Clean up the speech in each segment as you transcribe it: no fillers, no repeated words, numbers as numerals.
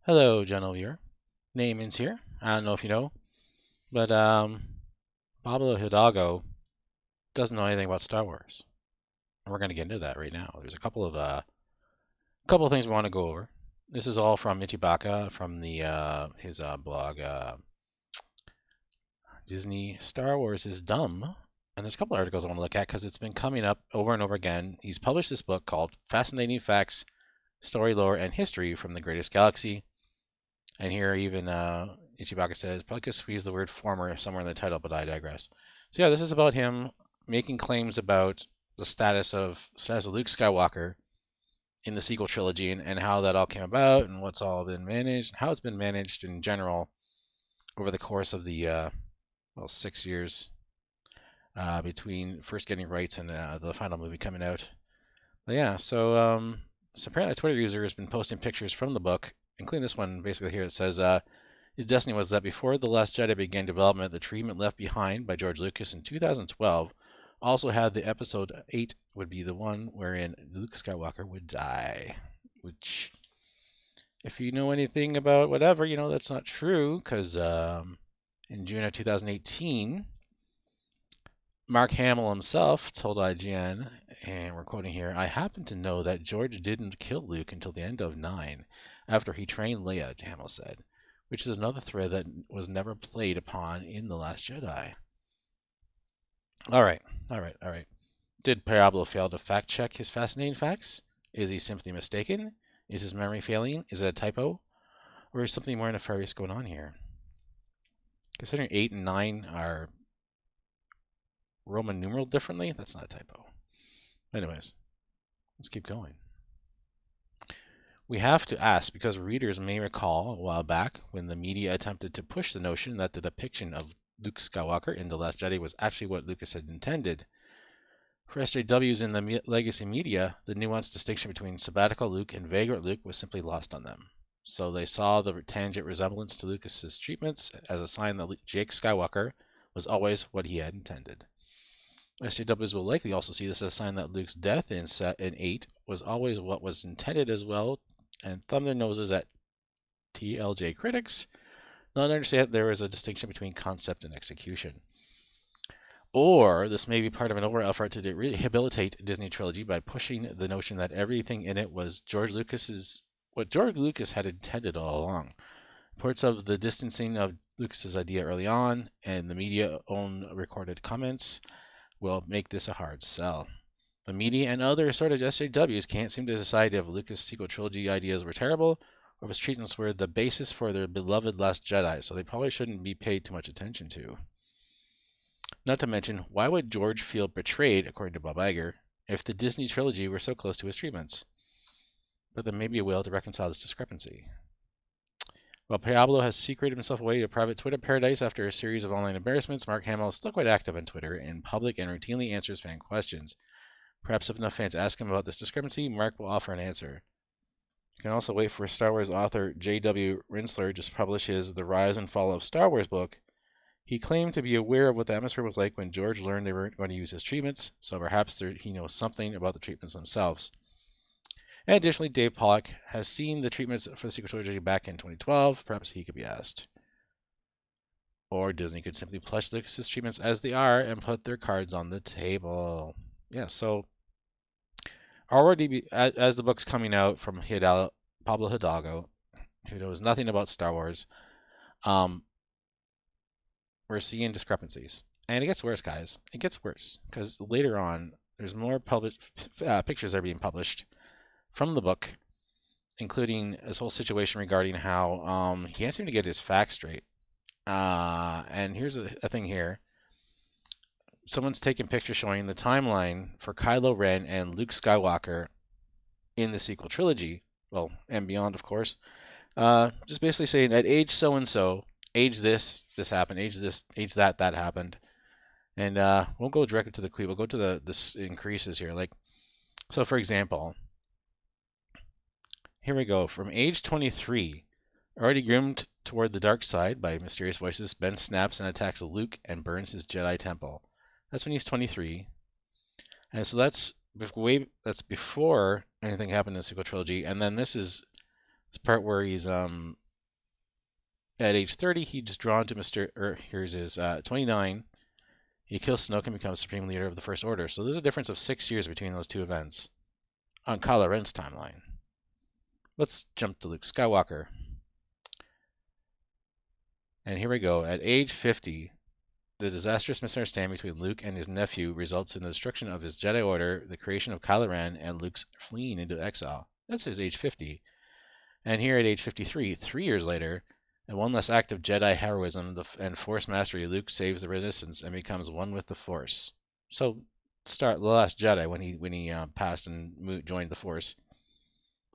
Hello, gentle viewer. Namons here. I don't know if you know, but Pablo Hidalgo doesn't know anything about Star Wars, and we're going to get into that right now. There's a couple of things we want to go over. This is all from Itchybacca from the his blog. Disney Star Wars is dumb, and there's a couple of articles I want to look at because it's been coming up over and over again. He's published this book called "Fascinating Facts, Story, Lore, and History from the Greatest Galaxy." And here even Ichibaka says, probably could squeeze the word former somewhere in the title, but I digress. So yeah, this is about him making claims about the status of Luke Skywalker in the sequel trilogy and how that all came about and what's all been managed, how it's been managed in general over the course of the 6 years between first getting rights and the final movie coming out. But yeah, so apparently a Twitter user has been posting pictures from the book, including this one basically here. It says, his destiny was that before The Last Jedi began development, the treatment left behind by George Lucas in 2012 also had the episode 8 would be the one wherein Luke Skywalker would die. Which, if you know anything about whatever, you know that's not true, because in June of 2018, Mark Hamill himself told IGN, and we're quoting here, I happen to know that George didn't kill Luke until the end of 9, after he trained Leia, Hamill said, which is another thread that was never played upon in The Last Jedi. Alright. Did Pablo fail to fact check his fascinating facts? Is he simply mistaken? Is his memory failing? Is it a typo? Or is something more nefarious going on here? Considering 8 and 9 are Roman numeral differently, that's not a typo. Anyways, let's keep going. We have to ask because readers may recall a while back when the media attempted to push the notion that the depiction of Luke Skywalker in The Last Jedi was actually what Lucas had intended. For SJWs in the legacy media, the nuanced distinction between sabbatical Luke and vagrant Luke was simply lost on them. So they saw the tangent resemblance to Lucas's treatments as a sign that Jake Skywalker was always what he had intended. SJWs will likely also see this as a sign that Luke's death in 8 was always what was intended as well, and thumb their noses at TLJ critics, not understand there is a distinction between concept and execution. Or this may be part of an overall effort to rehabilitate Disney trilogy by pushing the notion that everything in it was what George Lucas had intended all along. Reports of the distancing of Lucas's idea early on and the media own recorded comments will make this a hard sell. The media and other sort of SJWs can't seem to decide if Lucas' sequel trilogy ideas were terrible or if his treatments were the basis for their beloved Last Jedi, so they probably shouldn't be paid too much attention to. Not to mention, why would George feel betrayed, according to Bob Iger, if the Disney trilogy were so close to his treatments? But there may be a will to reconcile this discrepancy. While Pablo has secreted himself away to a private Twitter paradise after a series of online embarrassments, Mark Hamill is still quite active on Twitter in public and routinely answers fan questions. Perhaps if enough fans ask him about this discrepancy, Mark will offer an answer. You can also wait for Star Wars author J.W. Rinsler to publish his The Rise and Fall of Star Wars book. He claimed to be aware of what the atmosphere was like when George learned they weren't going to use his treatments, so perhaps he knows something about the treatments themselves. And additionally, Dave Pollock has seen the treatments for the sequel trilogy back in 2012. Perhaps he could be asked. Or Disney could simply plush Lucas's treatments as they are and put their cards on the table. Yeah, so already as the book's coming out from Pablo Hidalgo, who knows nothing about Star Wars, we're seeing discrepancies. And it gets worse, guys. It gets worse. Because later on, there's more pictures that are being published from the book, including this whole situation regarding how he can't seem to get his facts straight. And here's a thing here. Someone's taken pictures showing the timeline for Kylo Ren and Luke Skywalker in the sequel trilogy. Well, and beyond, of course. Just basically saying at age so-and-so, age this happened, age that happened. And we'll go directly to the tweet. We'll go to the increases here. Like, so for example, here we go. From age 23, already groomed toward the dark side by mysterious voices, Ben snaps and attacks Luke and burns his Jedi temple. That's when he's 23. And so that's before anything happened in the sequel trilogy. And then this is This part where he's at age 30, he's drawn to here's his 29. He kills Snoke and becomes Supreme Leader of the First Order. So there's a difference of 6 years between those two events on Kylo Ren's timeline. Let's jump to Luke Skywalker. And here we go. At age 50, the disastrous misunderstanding between Luke and his nephew results in the destruction of his Jedi Order, the creation of Kylo Ren, and Luke's fleeing into exile. That's his age 50. And here at age 53, 3 years later, in one less act of Jedi heroism and Force mastery, Luke saves the Resistance and becomes one with the Force. So, start The Last Jedi when he passed and joined the Force,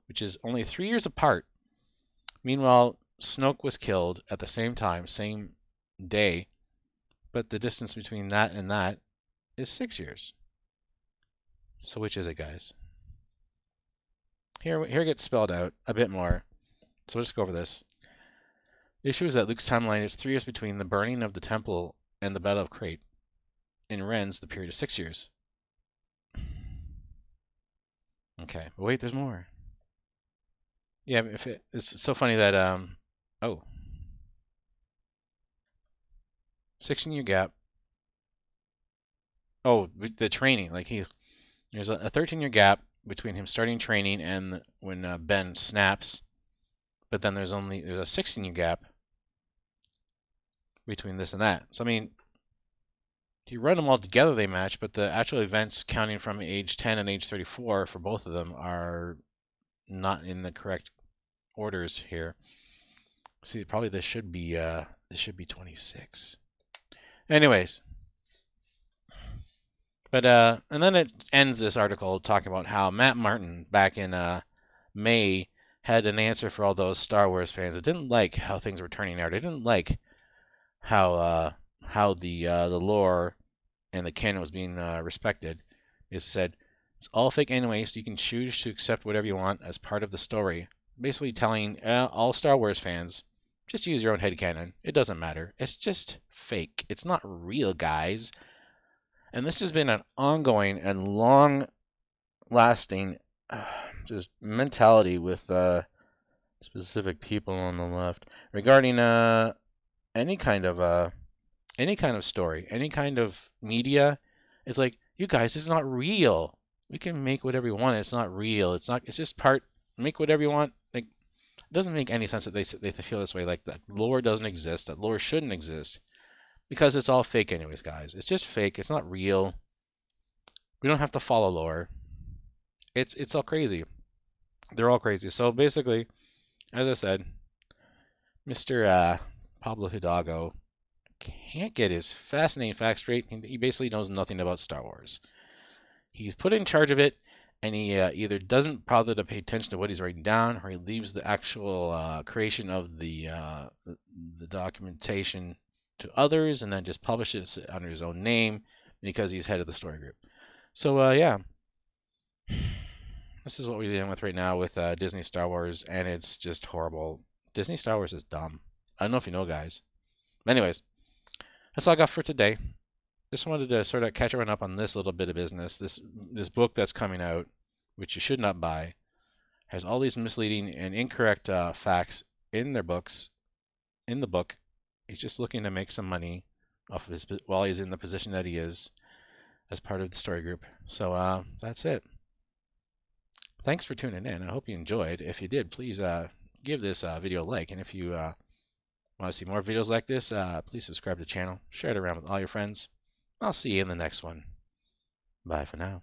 which is only 3 years apart. Meanwhile, Snoke was killed at the same time, same day, but the distance between that and that is 6 years. So which is it, guys? Here it gets spelled out a bit more. So let's go over this. The issue is that Luke's timeline is 3 years between the burning of the temple and the Battle of Crate. In Ren's, the period is 6 years. Okay, but wait, there's more. Yeah, it's so funny that 16-year gap. Oh, the training, like there's a 13-year gap between him starting training and when Ben snaps, but then there's a 16-year gap between this and that. So I mean, if you run them all together, they match, but the actual events counting from age 10 and age 34 for both of them are not in the correct orders here. See, probably this should be 26. Anyways, but and then it ends this article talking about how Matt Martin back in May had an answer for all those Star Wars fans that didn't like how things were turning out. They didn't like how the lore and the canon was being respected. It said it's all fake anyway, so you can choose to accept whatever you want as part of the story. Basically telling all Star Wars fans, just use your own headcanon. It doesn't matter. It's just fake. It's not real, guys. And this has been an ongoing and long-lasting just mentality with specific people on the left regarding any kind of story, any kind of media. It's like, you guys, it's not real. We can make whatever we want. It's not real. It's just part. Make whatever you want. Like, it doesn't make any sense that they feel this way. Like, that lore doesn't exist. That lore shouldn't exist. Because it's all fake anyways, guys. It's just fake. It's not real. We don't have to follow lore. It's all crazy. They're all crazy. So basically, as I said, Mr. Pablo Hidalgo can't get his fascinating facts straight. He basically knows nothing about Star Wars. He's put in charge of it, and he either doesn't bother to pay attention to what he's writing down, or he leaves the actual creation of the documentation to others, and then just publishes it under his own name because he's head of the story group. So yeah, this is what we're dealing with right now with Disney Star Wars, and it's just horrible. Disney Star Wars is dumb. I don't know if you know, guys. Anyways, that's all I got for today. Just wanted to sort of catch everyone up on this little bit of business. This book that's coming out, which you should not buy, has all these misleading and incorrect facts in the book. He's just looking to make some money off of while he's in the position that he is as part of the story group. So that's it. Thanks for tuning in. I hope you enjoyed. If you did, please give this video a like. And if you want to see more videos like this, please subscribe to the channel. Share it around with all your friends. I'll see you in the next one. Bye for now.